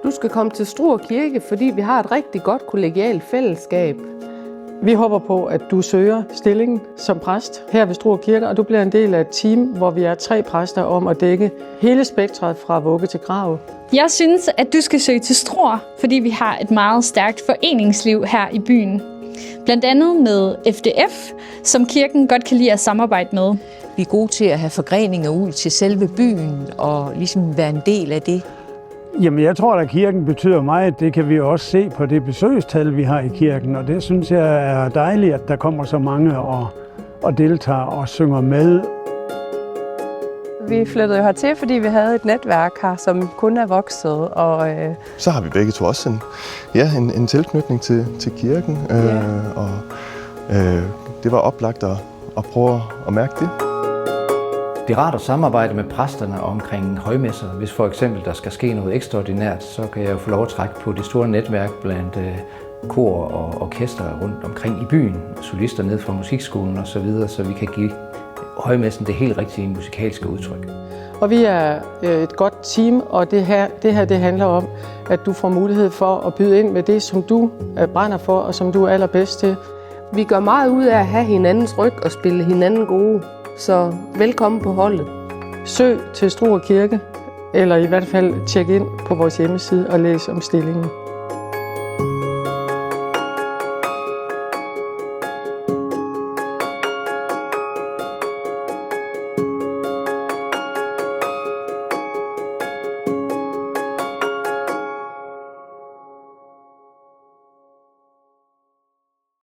Du skal komme til Struer Kirke, fordi vi har et rigtig godt kollegialt fællesskab. Vi håber på, at du søger stillingen som præst her ved Struer Kirke, og du bliver en del af et team, hvor vi er 3 præster om at dække hele spektret fra vugge til grav. Jeg synes, at du skal søge til Struer, fordi vi har et meget stærkt foreningsliv her i byen. Blandt andet med FDF, som kirken godt kan lide at samarbejde med. Vi er gode til at have forgreninger ud til selve byen og ligesom være en del af det. Jamen, jeg tror, at kirken betyder meget. Det kan vi også se på det besøgstal, vi har i kirken. Og det synes jeg er dejligt, at der kommer så mange og deltager og synger med. Vi flyttede jo hertil, fordi vi havde et netværk her, som kun er vokset. Så har vi begge to også en tilknytning til kirken. Det var oplagt at prøve at mærke det. Det er rart at samarbejde med præsterne omkring højmesser. Hvis for eksempel der skal ske noget ekstraordinært, så kan jeg jo få lov at trække på det store netværk blandt kor og orkester rundt omkring i byen, solister ned fra musikskolen osv., så vi kan give højmessen det helt rigtige musikalske udtryk. Og vi er et godt team, og det her handler om, at du får mulighed for at byde ind med det, som du brænder for, og som du er allerbedst til. Vi gør meget ud af at have hinandens ryg og spille hinanden gode. Så velkommen på holdet. Søg til Struer Kirke, eller i hvert fald tjek ind på vores hjemmeside og læs om stillingen.